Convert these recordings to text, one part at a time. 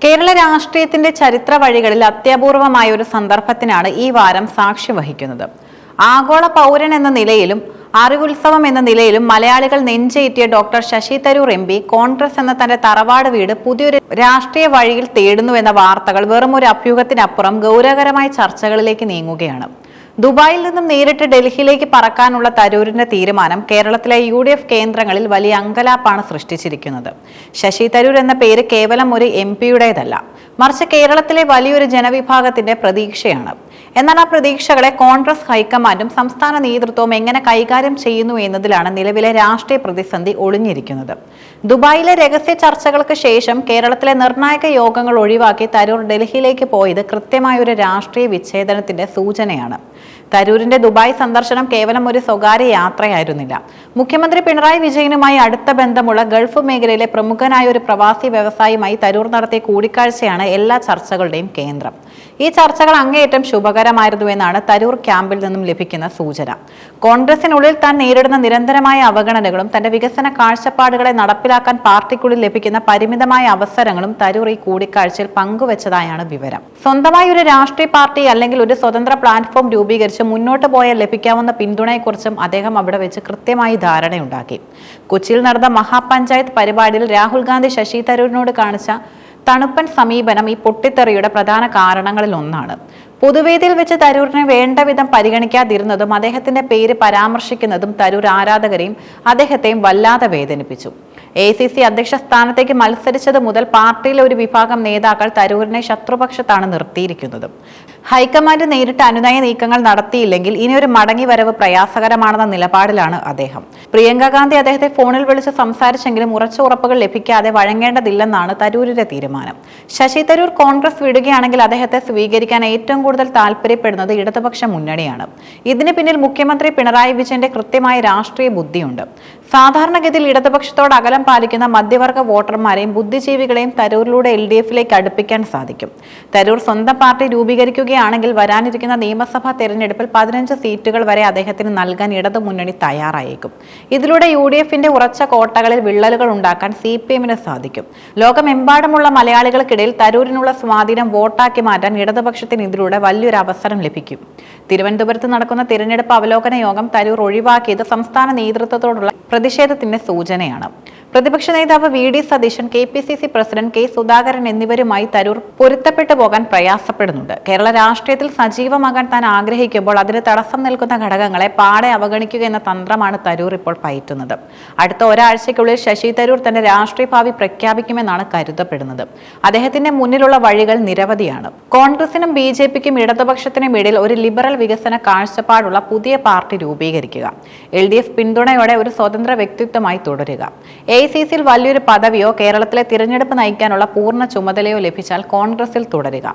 കേരള രാഷ്ട്രീയത്തിന്റെ ചരിത്ര വഴികളിൽ അത്യപൂർവമായ ഒരു സന്ദർഭത്തിനാണ് ഈ വാരം സാക്ഷ്യം വഹിക്കുന്നത്. ആഗോള പൗരൻ എന്ന നിലയിലും അറിവുത്സവം എന്ന നിലയിലും മലയാളികൾ നെഞ്ചേറ്റിയ ഡോക്ടർ ശശി തരൂർ MP കോൺഗ്രസ് എന്ന തന്റെ തറവാട് വീട് പുതിയൊരു രാഷ്ട്രീയ വഴിയിൽ തേടുന്നു എന്ന വാർത്തകൾ വെറും ഒരു അഭ്യൂഹത്തിനപ്പുറം ഗൗരവകരമായ ചർച്ചകളിലേക്ക് നീങ്ങുകയാണ്. ദുബായിൽ നിന്നും നേരിട്ട് ഡൽഹിയിലേക്ക് പറക്കാനുള്ള തരൂരിന്റെ തീരുമാനം കേരളത്തിലെ UDF കേന്ദ്രങ്ങളിൽ വലിയ അങ്കലാപ്പാണ് സൃഷ്ടിച്ചിരിക്കുന്നത്. ശശി തരൂർ എന്ന പേര് കേവലം ഒരു MP-യുടേതല്ല, മറിച്ച് കേരളത്തിലെ വലിയൊരു ജനവിഭാഗത്തിന്റെ പ്രതീക്ഷയാണ്. എന്നാൽ ആ പ്രതീക്ഷകളെ കോൺഗ്രസ് ഹൈക്കമാൻഡും സംസ്ഥാന നേതൃത്വവും എങ്ങനെ കൈകാര്യം ചെയ്യുന്നു എന്നതിലാണ് നിലവിലെ രാഷ്ട്രീയ പ്രതിസന്ധി ഒളിഞ്ഞിരിക്കുന്നത്. ദുബായിലെ രഹസ്യ ചർച്ചകൾക്ക് ശേഷം കേരളത്തിലെ നിർണായക യോഗങ്ങൾ ഒഴിവാക്കി തരൂർ ഡൽഹിയിലേക്ക് പോയത് കൃത്യമായ ഒരു രാഷ്ട്രീയ വിച്ഛേദനത്തിന്റെ സൂചനയാണ്. തരൂരിന്റെ ദുബായ് സന്ദർശനം കേവലം ഒരു സ്വകാര്യ യാത്രയായിരുന്നില്ല. മുഖ്യമന്ത്രി പിണറായി വിജയനുമായി അടുത്ത ബന്ധമുള്ള ഗൾഫ് മേഖലയിലെ പ്രമുഖനായ ഒരു പ്രവാസി വ്യവസായിയുമായി തരൂർ നടത്തിയ കൂടിക്കാഴ്ചയാണ് എല്ലാ ചർച്ചകളുടെയും കേന്ദ്രം. ഈ ചർച്ചകൾ അങ്ങേയറ്റം ശുഭകരമായിരുന്നുവെന്നാണ് തരൂർ ക്യാമ്പിൽ നിന്നും ലഭിക്കുന്ന സൂചന. കോൺഗ്രസിനുള്ളിൽ താൻ നേരിടുന്ന നിരന്തരമായ അവഗണനകളും തന്റെ വികസന കാഴ്ചപ്പാടുകളെ നടപ്പിലാക്കാൻ പാർട്ടിക്കുള്ളിൽ ലഭിക്കുന്ന പരിമിതമായ അവസരങ്ങളും തരൂർ ഈ കൂടിക്കാഴ്ചയിൽ പങ്കുവച്ചതായാണ് വിവരം. സ്വന്തമായി ഒരു രാഷ്ട്രീയ പാർട്ടി അല്ലെങ്കിൽ ഒരു സ്വതന്ത്ര പ്ലാറ്റ്ഫോം രൂപീകരിച്ച് മുന്നോട്ട് പോയാൽ ലഭിക്കാവുന്ന പിന്തുണയെക്കുറിച്ചും അദ്ദേഹം അവിടെ വെച്ച് കൃത്യമായി ധാരണയുണ്ടാക്കി. കൊച്ചിയിൽ നടന്ന മഹാപഞ്ചായത്ത് പരിപാടിയിൽ രാഹുൽ ഗാന്ധി ശശി തരൂരിനോട് കാണിച്ച തണുപ്പൻ സമീപനം ഈ പൊട്ടിത്തെറിയുടെ പ്രധാന കാരണങ്ങളിൽ ഒന്നാണ്. പൊതുവേദിയിൽ വെച്ച് തരൂരിനെ വേണ്ട വിധം പരിഗണിക്കാതിരുന്നതും അദ്ദേഹത്തിന്റെ പേര് പരാമർശിക്കുന്നതും തരൂർ ആരാധകരെയും അദ്ദേഹത്തെയും വല്ലാതെ വേദനിപ്പിച്ചു. ACC അധ്യക്ഷ സ്ഥാനത്തേക്ക് മത്സരിച്ചത് മുതൽ പാർട്ടിയിലെ ഒരു വിഭാഗം നേതാക്കൾ തരൂരിനെ ശത്രുപക്ഷത്താണ് നിർത്തിയിരിക്കുന്നത്. ഹൈക്കമാൻഡ് നേരിട്ട് അനുനയ നീക്കങ്ങൾ നടത്തിയില്ലെങ്കിൽ ഇനിയൊരു മടങ്ങിവരവ് പ്രയാസകരമാണെന്ന നിലപാടിലാണ് അദ്ദേഹം. പ്രിയങ്ക ഗാന്ധി അദ്ദേഹത്തെ ഫോണിൽ വിളിച്ച് സംസാരിച്ചെങ്കിലും ഉറച്ച ഉറപ്പുകൾ ലഭിക്കാതെ വഴങ്ങേണ്ടതില്ലെന്നാണ് തരൂരിന്റെ തീരുമാനം. ശശി തരൂർ കോൺഗ്രസ് വിടുകയാണെങ്കിൽ അദ്ദേഹത്തെ സ്വീകരിക്കാൻ ഏറ്റവും കൂടുതൽ താല്പര്യപ്പെടുന്നത് ഇടതുപക്ഷ മുന്നണിയാണ്. ഇതിന് പിന്നിൽ മുഖ്യമന്ത്രി പിണറായി വിജയന്റെ കൃത്യമായ രാഷ്ട്രീയ ബുദ്ധിയുണ്ട്. സാധാരണഗതിയിൽ ഇടതുപക്ഷത്തോട് അകലം പാലിക്കുന്ന മധ്യവർഗ വോട്ടർമാരെയും ബുദ്ധിജീവികളെയും തരൂരിലൂടെ LDF-ലേക്ക് അടുപ്പിക്കാൻ സാധിക്കും. തരൂർ സ്വന്തം പാർട്ടി രൂപീകരിക്കുകയാണെങ്കിൽ വരാനിരിക്കുന്ന നിയമസഭാ തെരഞ്ഞെടുപ്പിൽ 15 സീറ്റുകൾ വരെ അദ്ദേഹത്തിന് നൽകാൻ ഇടതു മുന്നണി തയ്യാറായേക്കും. ഇതിലൂടെ UDF-ന്റെ ഉറച്ച കോട്ടകളിൽ വിള്ളലുകൾ ഉണ്ടാക്കാൻ CPM-ന് സാധിക്കും. ലോകമെമ്പാടുമുള്ള മലയാളികൾക്കിടയിൽ തരൂരിനുള്ള സ്വാധീനം വോട്ടാക്കി മാറ്റാൻ ഇടതുപക്ഷത്തിന് ഇതിലൂടെ വലിയൊരു അവസരം ലഭിക്കും. തിരുവനന്തപുരത്ത് നടക്കുന്ന തിരഞ്ഞെടുപ്പ് അവലോകന യോഗം തരൂർ ഒഴിവാക്കിയത് സംസ്ഥാന നേതൃത്വത്തോടുള്ള പ്രതിഷേധത്തിന്റെ സൂചനയാണ്. പ്രതിപക്ഷ നേതാവ് VD Satheesan, KPCC president K Sudhakaran എന്നിവരുമായി തരൂർ പൊരുത്തപ്പെട്ടു പോകാൻ പ്രയാസപ്പെടുന്നുണ്ട്. കേരള രാഷ്ട്രീയത്തിൽ സജീവമാകാൻ താൻ ആഗ്രഹിക്കുമ്പോൾ അതിന് തടസ്സം നിൽക്കുന്ന ഘടകങ്ങളെ പാടെ അവഗണിക്കുക എന്ന തന്ത്രമാണ് തരൂർ ഇപ്പോൾ പയറ്റുന്നത്. അടുത്ത ഒരാഴ്ചയ്ക്കുള്ളിൽ ശശി തരൂർ തന്റെ രാഷ്ട്രീയ ഭാവി പ്രഖ്യാപിക്കുമെന്നാണ് കരുതപ്പെടുന്നത്. അദ്ദേഹത്തിന്റെ മുന്നിലുള്ള വഴികൾ നിരവധിയാണ്. കോൺഗ്രസിനും BJP-ക്കും ഇടതുപക്ഷത്തിനും ഇടയിൽ ഒരു ലിബറൽ വികസന കാഴ്ചപ്പാടുള്ള പുതിയ പാർട്ടി രൂപീകരിക്കുക, LDF പിന്തുണയോടെ ഒരു സ്വതന്ത്ര വ്യക്തിത്വമായി തുടരുക, ACC-യിൽ വലിയൊരു പദവിയോ കേരളത്തിലെ തിരഞ്ഞെടുപ്പ് നയിക്കാനുള്ള പൂർണ്ണ ചുമതലയോ ലഭിച്ചാൽ കോൺഗ്രസിൽ തുടരുക.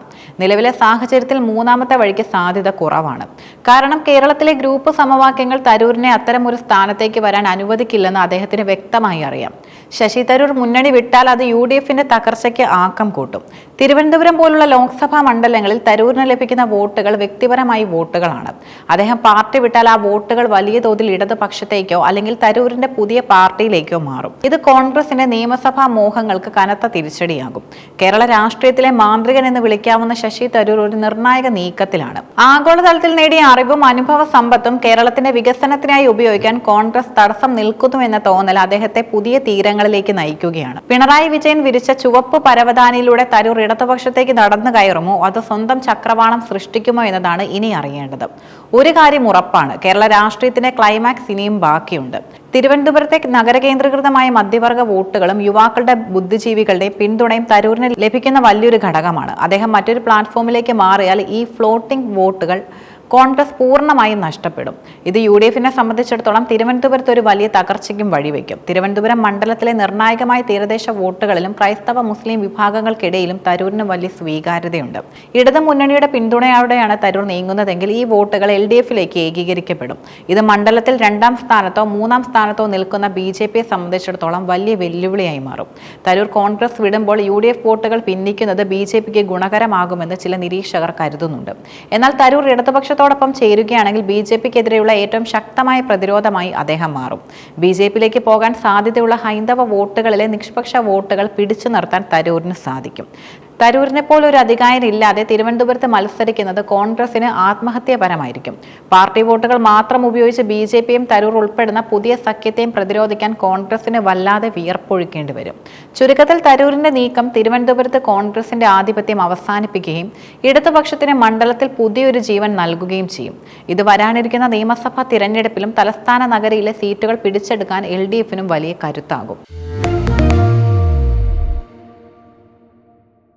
നിലവിലെ സാഹചര്യത്തിൽ മൂന്നാമത്തെ വഴിക്ക് സാധ്യത കുറവാണ്. കാരണം കേരളത്തിലെ ഗ്രൂപ്പ് സമവാക്യങ്ങൾ തരൂരിനെ അത്തരം ഒരു സ്ഥാനത്തേക്ക് വരാൻ അനുവദിക്കില്ലെന്ന് അദ്ദേഹത്തിന് വ്യക്തമായി അറിയാം. ശശി തരൂർ മുന്നണി വിട്ടാൽ അത് UDF-ന്റെ തകർച്ചയ്ക്ക് ആക്കം കൂട്ടും. തിരുവനന്തപുരം പോലുള്ള ലോക്സഭാ മണ്ഡലങ്ങളിൽ തരൂരിന് ലഭിക്കുന്ന വോട്ടുകൾ വ്യക്തിപരമായി വോട്ടുകളാണ്. അദ്ദേഹം പാർട്ടി വിട്ടാൽ ആ വോട്ടുകൾ വലിയ തോതിൽ ഇടതുപക്ഷത്തേക്കോ അല്ലെങ്കിൽ തരൂരിന്റെ പുതിയ പാർട്ടിയിലേക്കോ മാറും. ഇത് കോൺഗ്രസിന്റെ നിയമസഭാ മോഹങ്ങൾക്ക് കനത്ത തിരിച്ചടിയാകും. കേരള രാഷ്ട്രീയത്തിലെ മാന്ത്രികൻ എന്ന് വിളിക്കാവുന്ന ശശി തരൂർ ഒരു നിർണായക നീക്കത്തിലാണ്. ആഗോളതലത്തിൽ നേടിയ അറിവും അനുഭവ സമ്പത്തും കേരളത്തിന്റെ വികസനത്തിനായി ഉപയോഗിക്കാൻ കോൺഗ്രസ് തടസ്സം നിൽക്കുന്നു എന്ന തോന്നൽ അദ്ദേഹത്തെ പുതിയ തീരങ്ങളിലേക്ക് നയിക്കുകയാണ്. പിണറായി വിജയൻ വിരിച്ച ചുവപ്പ് പരവതാനിയിലൂടെ തരൂർ ഇടതുപക്ഷത്തേക്ക് നടന്നു കയറുമോ അതോ സ്വന്തം ചക്രവാളം സൃഷ്ടിക്കുമോ എന്നതാണ് ഇനി അറിയേണ്ടത്. ഒരു കാര്യം ഉറപ്പാണ്, കേരള രാഷ്ട്രീയത്തിന്റെ ക്ലൈമാക്സ് ഇനിയും ബാക്കിയുണ്ട്. തിരുവനന്തപുരത്തെ നഗരകേന്ദ്രീകൃതമായ മധ്യവർഗ വോട്ടുകളും യുവാക്കളുടെ ബുദ്ധിജീവികളുടെയും പിന്തുണയും തരൂരിന് ലഭിക്കുന്ന വലിയൊരു ഘടകമാണ്. അദ്ദേഹം മറ്റൊരു പ്ലാറ്റ്ഫോമിലേക്ക് മാറിയാൽ ഈ ഫ്ലോട്ടിംഗ് വോട്ടുകൾ കോൺഗ്രസ് പൂർണ്ണമായും നഷ്ടപ്പെടും. ഇത് UDF-നെ സംബന്ധിച്ചിടത്തോളം തിരുവനന്തപുരത്ത് ഒരു വലിയ തകർച്ചയ്ക്കും വഴിവെക്കും. തിരുവനന്തപുരം മണ്ഡലത്തിലെ നിർണായകമായ തീരദേശ വോട്ടുകളിലും ക്രൈസ്തവ മുസ്ലിം വിഭാഗങ്ങൾക്കിടയിലും തരൂരിന് വലിയ സ്വീകാര്യതയുണ്ട്. ഇടതു മുന്നണിയുടെ പിന്തുണയോടെയാണ് തരൂർ നീങ്ങുന്നതെങ്കിൽ ഈ വോട്ടുകൾ LDF-ലേക്ക് ഏകീകരിക്കപ്പെടും. ഇത് മണ്ഡലത്തിൽ 2ാം സ്ഥാനത്തോ 3ാം സ്ഥാനത്തോ നിൽക്കുന്ന BJP-യെ സംബന്ധിച്ചിടത്തോളം വലിയ വെല്ലുവിളിയായി മാറും. തരൂർ കോൺഗ്രസ് വിടുമ്പോൾ UDF വോട്ടുകൾ പിന്നിക്കുന്നത് BJP-ക്ക് ഗുണകരമാകുമെന്ന് ചില നിരീക്ഷകർ കരുതുന്നുണ്ട്. എന്നാൽ തരൂർ ഇടതുപക്ഷ ോടൊപ്പം ചേരുകയാണെങ്കിൽ BJP-ക്കെതിരെയുള്ള ഏറ്റവും ശക്തമായ പ്രതിരോധമായി അദ്ദേഹം മാറും. BJP-യിലേക്ക് പോകാൻ സാധ്യതയുള്ള ഹൈന്ദവ വോട്ടുകളിലെ നിഷ്പക്ഷ വോട്ടുകൾ പിടിച്ചു നിർത്താൻ തരൂരിന് സാധിക്കും. തരൂരിനെ പോലൊരു അധികായനില്ലാതെ തിരുവനന്തപുരത്ത് മത്സരിക്കുന്നത് കോൺഗ്രസിന് ആത്മഹത്യാപരമായിരിക്കും. പാർട്ടി വോട്ടുകൾ മാത്രം ഉപയോഗിച്ച് BJPയും തരൂർ ഉൾപ്പെടുന്ന പുതിയ സഖ്യത്തെയും പ്രതിരോധിക്കാൻ കോൺഗ്രസിന് വല്ലാതെ വിയർപ്പൊഴുക്കേണ്ടി വരും. ചുരുക്കത്തിൽ തരൂരിന്റെ നീക്കം തിരുവനന്തപുരത്ത് കോൺഗ്രസിന്റെ ആധിപത്യം അവസാനിപ്പിക്കുകയും ഇടതുപക്ഷത്തിന് മണ്ഡലത്തിൽ പുതിയൊരു ജീവൻ നൽകുകയും ചെയ്യും. ഇത് വരാനിരിക്കുന്ന നിയമസഭാ തിരഞ്ഞെടുപ്പിലും തലസ്ഥാന നഗരിയിലെ സീറ്റുകൾ പിടിച്ചെടുക്കാൻ LDFനും വലിയ കരുത്താകും.